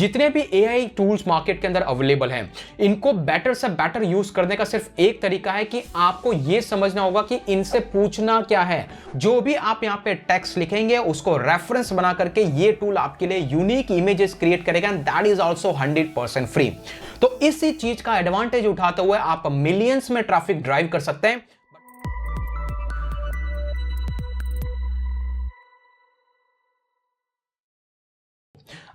जितने भी AI tools market के अंदर अवेलेबल हैं, इनको बेटर से बेटर यूज करने का सिर्फ एक तरीका है कि आपको यह समझना होगा कि इनसे पूछना क्या है। जो भी आप यहां पे टेक्स्ट लिखेंगे उसको रेफरेंस बना करके ये टूल आपके लिए यूनिक इमेजेस क्रिएट करेगा and that is also 100% free. तो इसी चीज का एडवांटेज उठाते हुए आप मिलियंस में ट्रैफिक ड्राइव कर सकते हैं।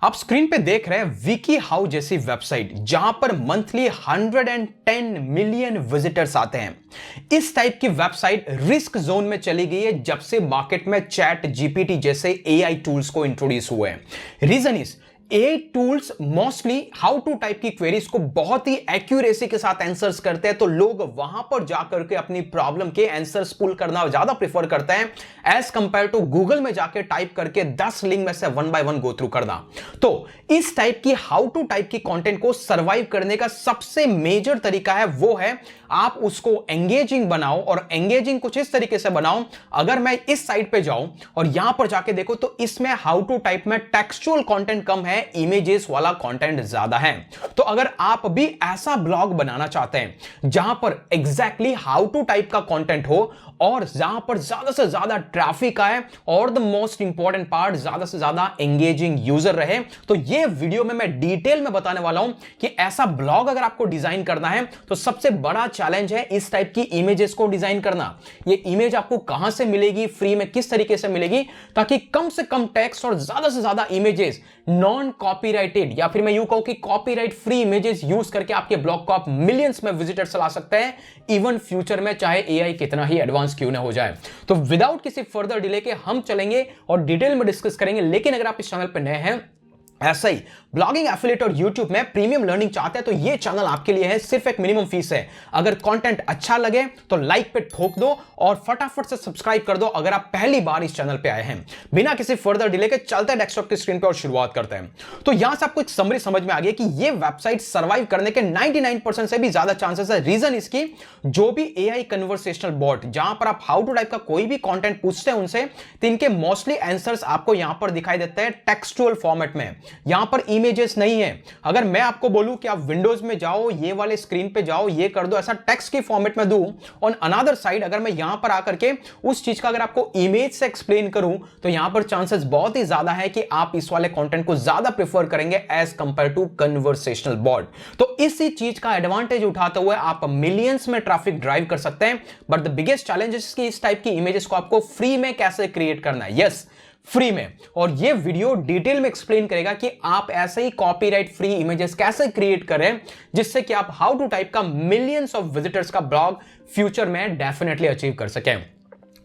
आप स्क्रीन पे देख रहे हैं विकी हाउ जैसी वेबसाइट, जहां पर मंथली 110 मिलियन विजिटर्स आते हैं। इस टाइप की वेबसाइट रिस्क जोन में चली गई है जब से मार्केट में चैट जीपीटी जैसे एआई टूल्स को इंट्रोड्यूस हुए हैं। Reason is AI tools mostly how to type की क्वेरीज को बहुत ही एक्यूरेसी के साथ आंसर्स करते हैं, तो लोग वहां पर जाकर के अपनी प्रॉब्लम के आंसर्स पुल करना ज्यादा प्रेफर करते हैं एज कंपेयर टू गूगल में जाके टाइप करके 10 लिंक में से 1 बाय 1 गो थ्रू करना। तो इस टाइप की हाउ टू टाइप की कंटेंट को सर्वाइव करने का सबसे मेजर तरीका है वो है आप उसको एंगेजिंग बनाओ, और एंगेजिंग कुछ इस तरीके से बनाओ। अगर मैं इस साइट पे जाऊं और यहां पर जाके देखो तो इसमें हाउ टू टाइप में टेक्सचुअल कंटेंट कम है, इमेजेस वाला कंटेंट ज्यादा है। तो अगर आप भी ऐसा ब्लॉग बनाना चाहते हैं जहां पर एग्जैक्टली हाउ टू टाइप का कंटेंट हो और जहां पर ज्यादा से ज्यादा ट्रैफिक आए और द मोस्ट इंपॉर्टेंट पार्ट ज्यादा से ज्यादा एंगेजिंग यूजर रहे, तो ये वीडियो में मैं डिटेल में बताने वाला हूं कि ऐसा ब्लॉग अगर आपको डिजाइन करना है तो सबसे बड़ा चैलेंज है इस टाइप की इमेजेस को डिजाइन करना। ये इमेज आपको कहां से मिलेगी, फ्री में किस तरीके से मिलेगी, ताकि कम से कम टेक्स्ट और ज्यादा से ज्यादा इमेजेस नॉन कॉपीराइटेड या फिर मैं यूं कहूं कि कॉपीराइट फ्री इमेजेस यूज करके आपके ब्लॉग को आप मिलियंस में विजिटर्स ला सकते हैं, इवन फ्यूचर में चाहे एआई कितना ही एडवांस क्यों ना हो जाए। तो विदाउट किसी फर्दर डिले के हम चलेंगे और डिटेल में डिस्कस करेंगे। लेकिन अगर आप इस चैनल पर नए हैं, ऐसा ही ब्लॉगिंग, एफिलिएट और यूट्यूब में प्रीमियम लर्निंग चाहते हैं, तो ये चैनल आपके लिए है। सिर्फ एक मिनिमम फीस है। अगर कंटेंट अच्छा लगे तो लाइक पे ठोक दो और फटाफट से सब्सक्राइब कर दो अगर आप पहली बार इस चैनल पे आए हैं। बिना किसी फर्दर डिले के चलते हैं डेस्कटॉप की स्क्रीन पे और शुरुआत करते हैं। तो यहां से आपको एक समरी समझ में आ गई कि ये वेबसाइट सर्वाइव करने के 99% से भी ज्यादा चांसेस है। रीजन इसकी, जो भी एआई कन्वर्सेशनल बॉट जहां पर आप हाउ टू टाइप का कोई भी कंटेंट पूछते हैं उनसे, तो इनके मोस्टली आंसर्स आपको यहां पर दिखाई देते हैं टेक्सचुअल फॉर्मेट में। यहां पर इमेजेस नहीं है। अगर मैं आपको बोलूं कि आप विंडोज में जाओ, ये वाले स्क्रीन पे जाओ, ये कर दो, ऐसा टेक्स्ट की फॉर्मेट में दूं, ऑन अनदर साइड अगर मैं यहां पर आकर के उस चीज का अगर आपको इमेज से एक्सप्लेन करूं, तो यहां पर चांसेस बहुत ही ज्यादा है कि आप इस वाले कंटेंट को ज्यादा प्रेफर करेंगे as compare to conversational bot. तो इसी चीज का एडवांटेज उठाते हुए आप मिलियंस में ट्रैफिक ड्राइव कर सकते हैं। But the biggest challenge is कि इस टाइप की इमेजेस को आपको फ्री में कैसे क्रिएट करना है। यस, फ्री में। और ये वीडियो डिटेल में एक्सप्लेन करेगा कि आप ऐसे ही कॉपीराइट फ्री इमेजेस कैसे क्रिएट करें जिससे कि आप हाउ टू टाइप का मिलियंस ऑफ विजिटर्स का ब्लॉग फ्यूचर में डेफिनेटली अचीव कर सकें।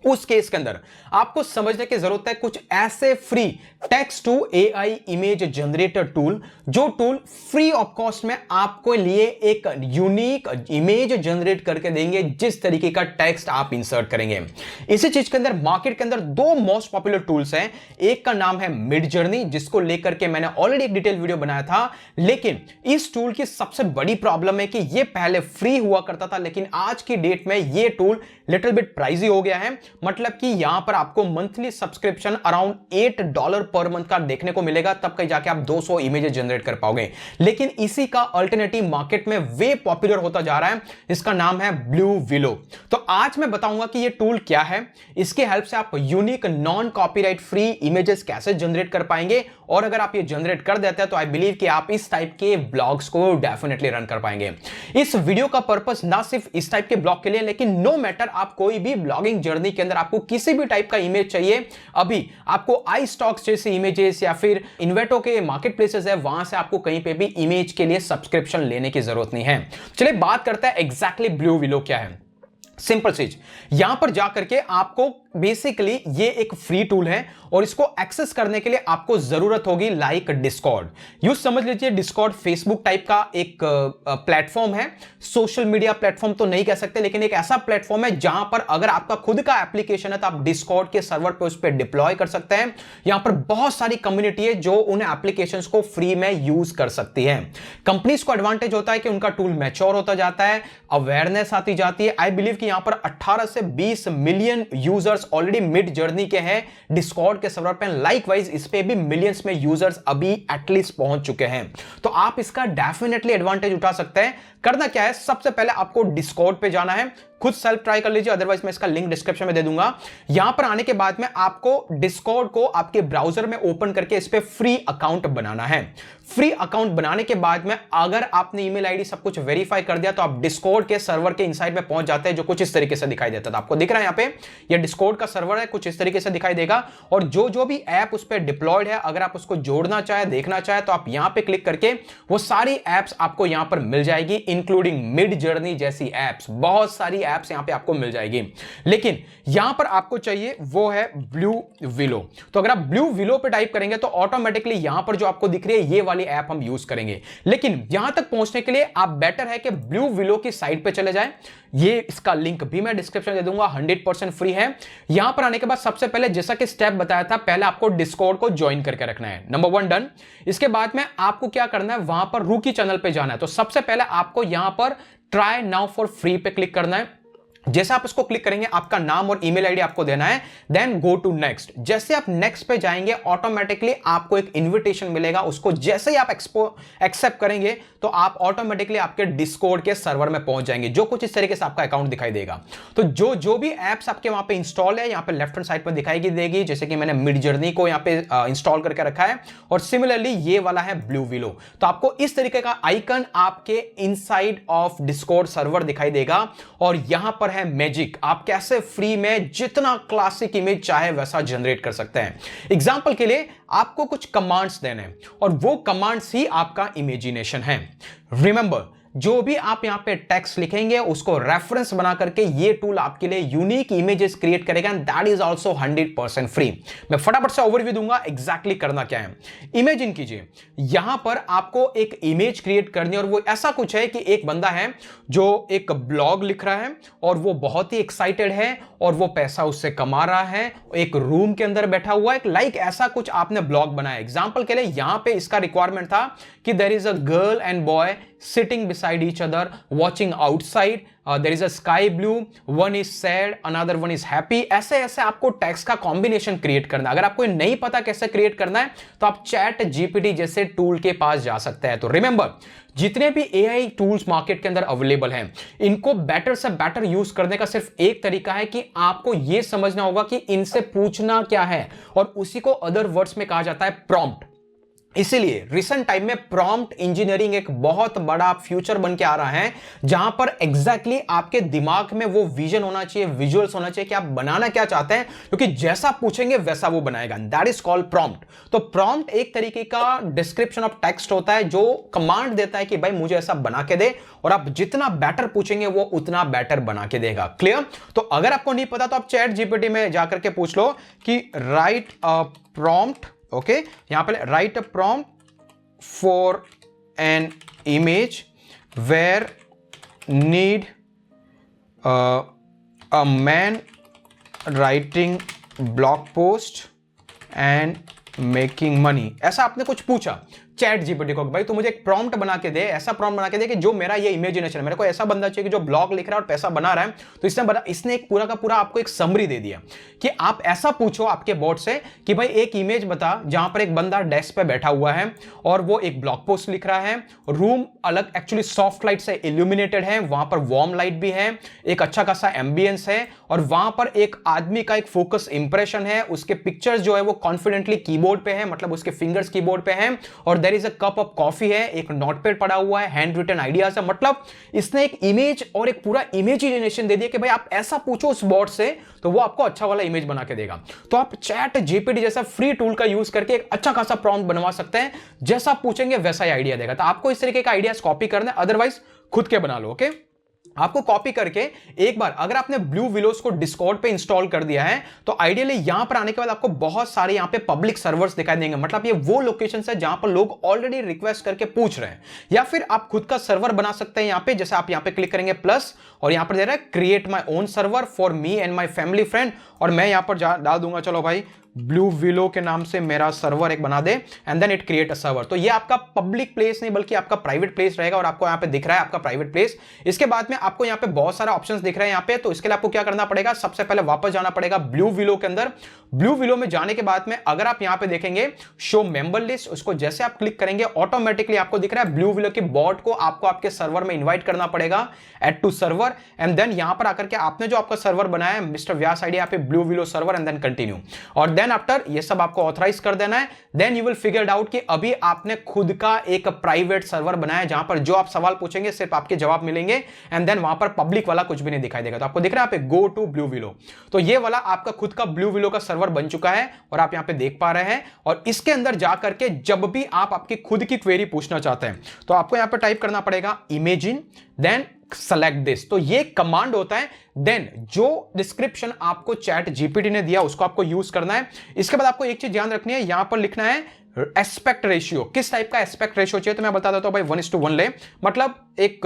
उस केस के अंदर आपको समझने की जरूरत है कुछ ऐसे free text to AI image generator tool, जो टूल फ्री ऑफ कॉस्ट में आपको लिए एक यूनिक इमेज जनरेट करके देंगे जिस तरीके का टेक्स्ट आप इंसर्ट करेंगे। इसी चीज के अंदर मार्केट के अंदर दो मोस्ट पॉपुलर टूल्स हैं। एक का नाम है मिडजर्नी, जिसको लेकर के मैंने ऑलरेडी एक डिटेल वीडियो बनाया था। लेकिन इस टूल की सबसे बड़ी प्रॉब्लम है कि ये पहले फ्री हुआ करता था, लेकिन आज की डेट में ये टूल लिटिल बिट प्राइजी हो गया है। मतलब कि यहां पर आपको monthly subscription around $8 per month का देखने को मिलेगा, तब कहीं जाके आप 200 इमेजेस जनरेट कर पाओगे। लेकिन इसी का अल्टरनेटिव मार्केट में वे पॉपुलर होता जा रहा है, इसका नाम है ब्लू विलो। तो आज मैं बताऊंगा कि ये टूल क्या है, इसकी हेल्प से आप unique non copyright free images कैसे जनरेट कर पाएंगे, और अगर आप ये जनरेट कर देते हैं तो आई बिलीव कि आप इस टाइप के ब्लॉग्स को डेफिनेटली रन कर पाएंगे। इस वीडियो का पर्पस ना सिर्फ इस टाइप के ब्लॉग के लिए, लेकिन नो मैटर आप कोई भी ब्लॉगिंग जर्नी के अंदर आपको किसी भी टाइप का इमेज चाहिए, अभी आपको आई स्टॉक्स जैसे इमेजेस या फिर इन्वेटो के मार्केट प्लेसेस है, वहां से आपको कहीं पे भी इमेज के लिए सब्सक्रिप्शन लेने की जरूरत नहीं है। चलिए बात करते हैं एग्जैक्टली ब्लू विलो क्या है। सिंपल चीज, यहां पर जाकर के आपको बेसिकली ये एक फ्री टूल है और इसको एक्सेस करने के लिए आपको जरूरत होगी लाइक डिस्कॉर्ड। यूं समझ लीजिए डिस्कॉर्ड फेसबुक टाइप का एक प्लेटफॉर्म है, सोशल मीडिया प्लेटफॉर्म तो नहीं कह सकते, लेकिन एक ऐसा प्लेटफॉर्म है जहां पर अगर आपका खुद का एप्लीकेशन है तो आप डिस्कॉर्ड के सर्वर पे उस पर डिप्लॉय कर सकते हैं। यहां पर बहुत सारी कम्युनिटी है जो उन एप्लीकेशंस को फ्री में यूज कर सकती है। कंपनीज को एडवांटेज होता है कि उनका टूल मैच्योर होता जाता है, अवेयरनेस आती जाती है। आई बिलीव कि यहां पर 18 से 20 million users already mid journey के हैं डिस्कॉर्ड के सर्वर पे। लाइकवाइज इस पे भी मिलियंस में यूजर्स अभी एटलीस्ट पहुंच चुके हैं, तो आप इसका डेफिनेटली एडवांटेज उठा सकते हैं। करना क्या है, सबसे पहले आपको डिस्कॉर्ड पे जाना है, खुद सेल्फ ट्राई कर लीजिए, अदरवाइज मैं इसका लिंक डिस्क्रिप्शन में दे दूंगा। यहां पर आने के बाद में आपको डिस्कॉर्ड को आपके ब्राउजर में ओपन करके इस पे फ्री अकाउंट बनाना है। फ्री अकाउंट बनाने के बाद में अगर आपने ईमेल आईडी सब कुछ वेरीफाई कर दिया तो आप डिस्कॉर्ड के सर्वर के इनसाइड में पहुंच जाते हैं, जो कुछ इस तरीके से दिखाई देता था। आपको दिख रहा है यहां पे ये डिस्कॉर्ड का सर्वर है, कुछ इस तरीके से दिखाई देगा। और जो भी ऐप उस पर डिप्लॉयड है, अगर आप उसको जोड़ना चाहे, देखना चाहे, तो आप यहां पे क्लिक करके वो सारी एप्स आपको यहां पर मिल जाएगी, इंक्लूडिंग मिड जर्नी जैसी एप्स। बहुत सारी एप्स यहां पे आपको मिल जाएगी, लेकिन यहां पर आपको चाहिए वो है ब्लू विलो। तो अगर आप ब्लू विलो पे टाइप करेंगे तो ऑटोमेटिकली यहां पर जो आपको दिख रही है ये वाली ऐप हम यूज करेंगे। लेकिन यहां तक पहुंचने के लिए आप बेटर है कि ब्लू विलो की साइट पे चले जाएं। ये इसका लिंक भी मैं डिस्क्रिप्शन दे दूंगा, 100% फ्री है। यहां पर आने के बाद सबसे पहले जैसा कि स्टेप बताया था, पहले आपको डिस्कॉर्ड को ज्वाइन करके रखना है, नंबर 1 डन। इसके बाद में आपको क्या करना है, वहां पर रूकी चैनल पे जाना है। तो सबसे पहले आपको यहां पर ट्राई नाउ फॉर फ्री पे क्लिक करना है। जैसे आप इसको क्लिक करेंगे आपका नाम और ईमेल आईडी आपको देना है, देन गो टू नेक्स्ट। जैसे आप नेक्स्ट पे जाएंगे ऑटोमेटिकली आपको एक इनविटेशन मिलेगा, उसको जैसे ही आप एक्सेप्ट करेंगे तो आप ऑटोमेटिकली आपके डिस्कॉर्ड के सर्वर में पहुंच जाएंगे, जो कुछ इस तरीके से आपका अकाउंट दिखाई देगा। तो जो भी एप्स आपके वहां पे इंस्टॉल है, यहां पे लेफ्ट हैंड साइड पर दिखाई देगी, जैसे कि मैंने मिड जर्नी को यहां पे इंस्टॉल करके रखा है, और सिमिलरली ये वाला है ब्लू विलो। तो आपको इस तरीके का आइकन आपके इनसाइड ऑफ डिस्कॉर्ड सर्वर दिखाई देगा, और यहां पर है मैजिक, आप कैसे फ्री में जितना क्लासिक इमेज चाहे वैसा जनरेट कर सकते हैं। एग्जांपल के लिए आपको कुछ कमांड्स देने हैं, और वो कमांड्स ही आपका इमेजिनेशन है। रिमेंबर, जो भी आप यहां पे टेक्स्ट लिखेंगे उसको रेफरेंस बना करके ये टूल आपके लिए यूनिक इमेजेस क्रिएट करेगा, and that is also 100% free. मैं फटाफट से ओवरव्यू दूंगा एग्जैक्टली करना क्या है। इमेजिन कीजिए यहां पर आपको एक इमेज क्रिएट करनी है, और वो ऐसा कुछ है कि एक बंदा है जो एक ब्लॉग लिख रहा है, और वो बहुत ही एक्साइटेड है, और वो पैसा उससे कमा रहा है, एक रूम के अंदर बैठा हुआ है, लाइक ऐसा कुछ आपने ब्लॉग बनाया। एग्जांपल के लिए यहां पे इसका रिक्वायरमेंट था कि there is a girl and boy sitting beside each other watching outside, there is a sky blue, one is sad, another one is happy। ऐसे ऐसे आपको टेक्स्ट का कॉम्बिनेशन क्रिएट करना है। अगर आपको नहीं पता कैसे क्रिएट करना है तो आप चैट जीपीटी जैसे टूल के पास जा सकते हैं। तो रिमेंबर, जितने भी एआई टूल्स मार्केट के अंदर अवेलेबल हैं, इनको बेटर से बेटर यूज करने का सिर्फ एक तरीका है कि आपको यह समझना होगा कि इनसे पूछना क्या है, और उसी को अदर वर्ड्स में कहा जाता है प्रॉम्प्ट। इसीलिए रिसेंट टाइम में प्रॉम्प्ट इंजीनियरिंग एक बहुत बड़ा फ्यूचर बन के आ रहा है, जहां पर एग्जैक्टली आपके दिमाग में वो विजन होना चाहिए, विजुअल्स होना चाहिए कि आप बनाना क्या चाहते हैं, क्योंकि जैसा पूछेंगे वैसा वो बनाएगा। That is called prompt. तो प्रॉम्प्ट एक तरीके का डिस्क्रिप्शन ऑफ टेक्स्ट होता है, जो कमांड देता है कि भाई मुझे ऐसा बना के दे, और आप जितना बेटर पूछेंगे वो उतना बेटर बना के देगा। क्लियर? तो अगर आपको नहीं पता तो आप चैट जीपीटी में जाकर के पूछ लो कि राइट अ प्रॉम्प्ट, ओके, यहां पे write a prompt for an image where need a man writing blog post and making money. ऐसा आपने कुछ पूछा चैट जीपीटी को, भाई तो मुझे एक प्रॉम्प्ट बना के दे, ऐसा प्रॉम्प्ट बना के दे कि जो मेरा ये इमेजिनेशन है, मेरे को ऐसा बंदा चाहिए कि जो ब्लॉग लिख रहा है और पैसा बना रहा है। तो इसने एक पूरा का पूरा आपको एक समरी दे दिया कि आप ऐसा पूछो आपके बोर्ड से कि भाई एक इमेज बता जहां पर एक बंदा डेस्क पे बैठा हुआ है और वो एक ब्लॉग पोस्ट लिख रहा है, रूम अलग एक्चुअली सॉफ्ट लाइट से इल्यूमिनेटेड है, वहां पर वार्म लाइट भी है, एक अच्छा खासा एम्बियंस है, और वहां पर एक आदमी का एक फोकस इंप्रेशन है, उसके पिक्चर्स जो है वो कॉन्फिडेंटली कीबोर्ड पे है, मतलब उसके फिंगर्स कीबोर्ड पे हैं, और there is a cup of coffee है, एक नोटपैड पड़ा हुआ है, हैंड रिटन आइडियाज है। मतलब इसने एक इमेज और एक पूरा इमेजिनेशन दे दिया कि भाई आप ऐसा पूछो उस बोर्ड से तो वो आपको अच्छा वाला इमेज बना के देगा। तो आप चैट जीपीटी जैसा फ्री टूल का यूज करके एक अच्छा खासा प्रॉम्प्ट बनवा सकते हैं, जैसा पूछेंगे वैसा ही आइडिया देगा। तो आपको इस तरीके का आइडियाज कॉपी करना है, अदरवाइज खुद के बना लो। ओके, आपको कॉपी करके एक बार अगर आपने ब्लू विलोस को डिस्कॉर्ड पे इंस्टॉल कर दिया है तो आइडियली यहां पर आने के बाद आपको बहुत सारे यहां पे पब्लिक सर्वर्स दिखाई देंगे। मतलब ये वो लोकेशन है जहां पर लोग ऑलरेडी रिक्वेस्ट करके पूछ रहे हैं, या फिर आप खुद का सर्वर बना सकते हैं। यहां पे जैसे आप यहां पे क्लिक करेंगे प्लस, और यहां पर दे रहा है create my own server for me and my family friend, और मैं यहां पर डाल दूंगा चलो भाई ब्लू विलो के नाम से मेरा सर्वर एक बना दे and then it create a server. तो ये आपका पब्लिक प्लेस नहीं बल्कि आपका प्राइवेट प्लेस रहेगा और आपको यहाँ पे दिख रहा है आपका प्राइवेट प्लेस। इसके बाद में आपको यहाँ पे बहुत सारा ऑप्शंस दिख रहे हैं यहाँ पे, तो इसके लिए आपको क्या करना पड़ेगा, सबसे पहले वापस जाना पड़ेगा ब्लू विलो के अंदर। ब्लू विलो में जाने के बाद में अगर आप यहाँ पे देखेंगे शो मेंबर लिस्ट, उसको जैसे आप क्लिक करेंगे ऑटोमेटिकली आपको दिख रहा है ब्लू विलो की बॉट को आपको आपके सर्वर में इन्वाइट करना पड़ेगा, add to server, and then यहां पर आकर के आपने जो आपका सर्वर बनाया है मिस्टर व्यास आईडी, यहाँ पे blue willow server and then continue, और देन आफ्टर ये सब आपको ऑथराइज कर देना है। Then you will figure out कि अभी आपने खुद का एक प्राइवेट सर्वर बनाया है जहां पर जो आप सवाल पूछेंगे सिर्फ आपके जवाब मिलेंगे एंड देन वहां पर पब्लिक वाला कुछ भी नहीं दिखाई देगा। तो आपको दिख रहा है यहाँ पे गो टू ब्लू विलो, तो ये वाला आपका खुद का ब्लू विलो का सर्वर बन चुका है और आप यहां पे देख पा रहे हैं। और इसके अंदर जाकर के जब भी आप आपकी खुद की क्वेरी पूछना चाहते हैं तो आपको यहां पे टाइप करना पड़ेगा इमेजिन देन सेलेक्ट दिस, तो ये कमांड होता है। देन जो डिस्क्रिप्शन आपको चैट जीपीटी ने दिया उसको आपको यूज करना है। इसके बाद आपको एक चीज ध्यान रखनी है, यहां पर लिखना है एस्पेक्ट रेशियो, किस टाइप का एस्पेक्ट रेशियो चाहिए, तो मैं बता देता हूं भाई 1:1 ले, मतलब एक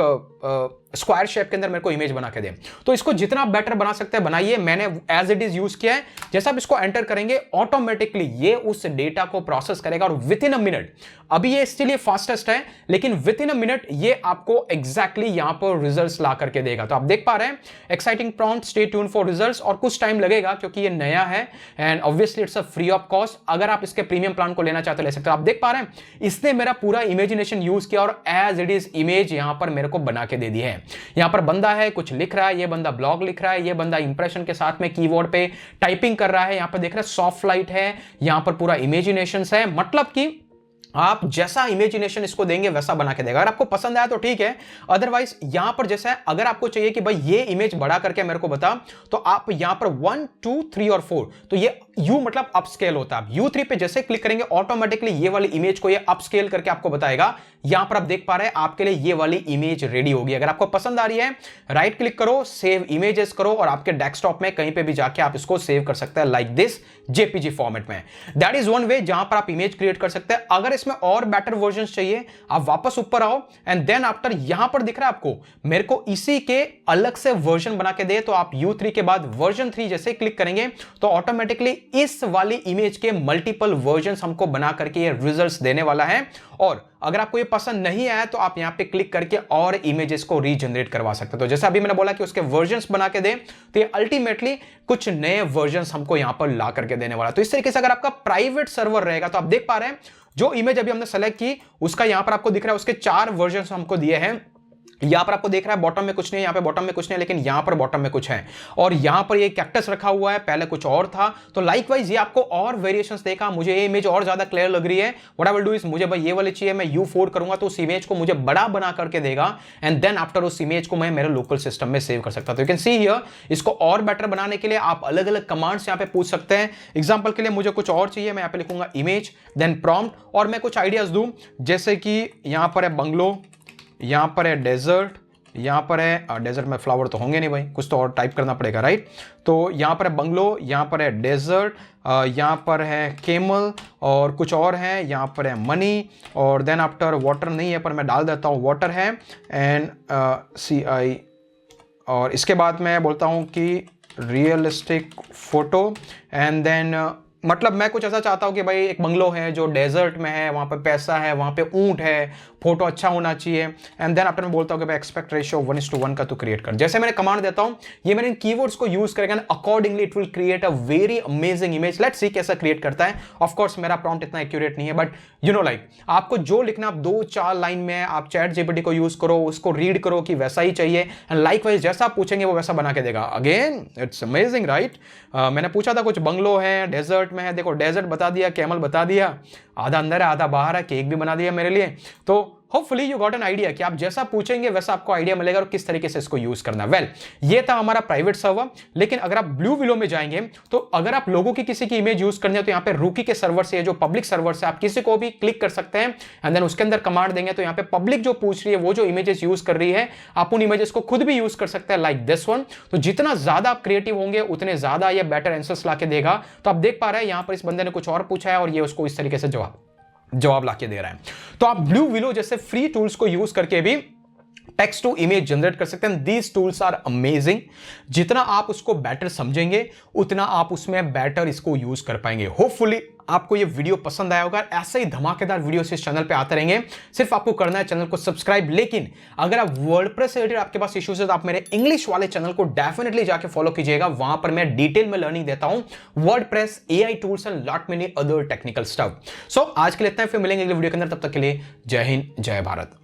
स्क्वायर शेप के अंदर मेरे को इमेज बना के दे। तो इसको जितना बेटर बना सकते हैं बनाइए, मैंने एज इट इज यूज किया है। जैसा आप इसको एंटर करेंगे ऑटोमेटिकली ये उस डेटा को प्रोसेस करेगा और विद इन अ मिनट, अभी ये इसके लिए फास्टेस्ट है लेकिन विद इन अ मिनट ये आपको एग्जैक्टली यहां पर रिजल्ट्स ला करके देगा। तो आप देख पा रहे हैं exciting prompt, stay tune for results, और कुछ टाइम लगेगा क्योंकि ये नया है and obviously it's a free of cost. अगर आप इसके प्रीमियम प्लान को लेना चाहते हो ले सकते हो। आप देख पा रहे हैं इसने मेरा पूरा इमेजिनेशन यूज किया और एज इट इज इमेज यहां पर मेरे को बना के दे दी है। यहां पर बंदा है कुछ लिख रहा है, ये बंदा ब्लॉग लिख रहा है, ये बंदा इंप्रेशन के साथ में कीबोर्ड पे टाइपिंग कर रहा है, यहां पर देख रहे हैं सॉफ्ट लाइट है, यहां पर पूरा इमेजिनेशन है, मतलब कि आप जैसा इमेजिनेशन इसको देंगे वैसा बना के देगा। अगर आपको पसंद आया तो ठीक है, अदरवाइज यहां पर जैसा है अगर आपको चाहिए कि भाई ये इमेज बड़ा करके मेरे को बता, तो आप यहां पर 1 2 3 और 4, तो ये U मतलब अपस्केल होता है। U3 पे जैसे क्लिक करेंगे ऑटोमेटिकली ये वाली इमेज को ये अपस्केल करके आपको बताएगा। यहां पर आप देख पा रहे हैं आपके लिए ये वाली इमेज रेडी होगी। अगर आपको पसंद आ रही है राइट क्लिक करो, सेव इमेजेस करो और आपके डेस्कटॉप में कहीं पे भी जाके आप इसको सेव कर सकते हैं लाइक दिस जेपीजी फॉर्मेट में। दैट इज वन वे जहां पर आप इमेज क्रिएट कर सकते हैं। अगर इसमें और बेटर वर्जन चाहिए आप वापस ऊपर आओ एंड देन आफ्टर यहां पर दिख रहा है आपको मेरे को इसी के अलग से वर्जन बना के दे, तो आप U3 के बाद वर्जन 3 जैसे क्लिक करेंगे तो ऑटोमेटिकली इस वाली इमेज के मल्टीपल वर्जन हमको बना करके ये रिजल्ट्स देने वाला है। और अगर आपको ये पसंद नहीं आया तो आप यहां पे क्लिक करके और इमेजेस को रीजनरेट करवा सकते हो। तो जैसे अभी मैंने बोला कि उसके वर्जन्स बना के दे, तो ये अल्टीमेटली कुछ नए वर्जन्स हमको यहां पर ला करके देने वाला। तो इस तरीके से अगर आपका प्राइवेट सर्वर रहेगा तो आप देख पा रहे हैं जो इमेज अभी हमने सेलेक्ट की उसका यहां पर आपको दिख रहा है उसके 4 वर्जन्स हमको दिए हैं। यहां पर आपको देख रहा है बॉटम में कुछ नहीं है, यहां पे बॉटम में कुछ नहीं है, लेकिन यहां पर बॉटम में कुछ है और यहां पर ये कैक्टस रखा हुआ है, पहले कुछ और था। तो लाइकवाइज ये आपको और वेरिएशंस देगा। मुझे ये इमेज और ज्यादा क्लियर लग रही है, what I will do is मुझे भाई ये वाली चाहिए, मैं U4 करूंगा तो उस इमेज को मुझे बड़ा बना करके देगा एंड देन आफ्टर उस इमेज को मैं मेरे लोकल सिस्टम में सेव कर सकता। तो यू कैन सी हियर इसको और बेटर बनाने के लिए आप अलग अलग कमांड्स यहां पे पूछ सकते हैं। एग्जांपल के लिए मुझे कुछ और चाहिए, मैं यहां पे लिखूंगा इमेज देन प्रॉम्प्ट और मैं कुछ आइडियाज दूं, जैसे कि यहां पर है बंगलो, यहां पर है डेजर्ट, यहां पर है डेजर्ट में फ्लावर तो होंगे नहीं भाई, कुछ तो और टाइप करना पड़ेगा राइट। तो यहां पर है बंगलो, यहां पर है डेजर्ट, यहां पर है केमल और कुछ और है, यहां पर है मनी और देन आफ्टर वाटर नहीं है पर मैं डाल देता हूं वाटर है एंड CI और इसके बाद मैं बोलता हूं कि रियलिस्टिक फोटो एंड देन मतलब मैं कुछ ऐसा चाहता हूं कि भाई एक बंगलो है जो डेजर्ट में है, वहां पे पैसा है, वहां पे ऊंट है, फोटो अच्छा होना चाहिए एंड देन आफ्टर मैं बोलता हूं कि भाई एक्सपेक्ट रेशियो 1:1 का तो क्रिएट कर। जैसे मैंने कमांड देता हूं ये मैंने इन कीवर्ड्स को यूज करेगा accordingly it will create a very amazing image. Let's see कैसा क्रिएट करता है। ऑफ कोर्स मेरा प्रॉम्प्ट इतना एक्यूरेट नहीं है बट यू नो लाइक आपको जो लिखना आप 2-4 लाइन में आप चैट जीपीटी को यूज करो, उसको रीड करो कि वैसा ही चाहिए एंड लाइकवाइज जैसा आप पूछेंगे वो वैसा बना के देगा। Again it's amazing right. मैंने पूछा था कुछ बंगलो है, डेजर्ट में है, देखो डेजर्ट बता दिया, कैमल बता दिया, आधा अंदर है आधा बाहर है, केक भी बना दिया मेरे लिए। तो hopefully you got an idea कि आप जैसा पूछेंगे वैसा आपको आइडिया मिलेगा और किस तरीके से इसको यूज करना है। वेल ये था हमारा प्राइवेट सर्वर। लेकिन अगर आप ब्लू विलो में जाएंगे तो अगर आप लोगों की किसी की इमेज यूज करनी है तो यहाँ पे रूकी के सर्वर से जो पब्लिक सर्वर से आप किसी को भी क्लिक कर सकते हैं एंड देन उसके अंदर कमांड देंगे तो यहाँ पे पब्लिक जो पूछ रही है वो जो इमेजेस यूज कर रही है आप उन इमेजेस को खुद भी यूज कर सकते हैं लाइक दिस वन। तो जितना ज्यादा आप क्रिएटिव होंगे उतने ज्यादा ये बेटर आंसर्स ला के देगा। तो आप देख पा रहे हैं यहाँ पर इस बंदे ने कुछ और पूछा है और ये उसको इस तरीके से जवाब लाके दे रहा है। तो आप ब्लू विलो जैसे फ्री टूल्स को यूज करके भी टेक्स्ट टू इमेज जनरेट कर सकते हैं। These tools are amazing. जितना आप उसको बेटर समझेंगे उतना आप उसमें बेटर इसको यूज कर पाएंगे। होपफुली आपको ये वीडियो पसंद आया होगा। ऐसे ही धमाकेदार वीडियो इस चैनल पे आते रहेंगे। सिर्फ आपको करना है चैनल को सब्सक्राइब। लेकिन अगर आप वर्डप्रेस से रिलेटेड आपके पास इश्यूज है तो आप मेरे इंग्लिश वाले चैनल को डेफिनेटली जाके फॉलो कीजिएगा। वहां पर मैं डिटेल में लर्निंग देता हूं, WordPress, AI tools and lot many other technical stuff. So आज के लिए इतना ही, फिर मिलेंगे अगले वीडियो के अंदर। तब तक के लिए जय हिंद, जय भारत।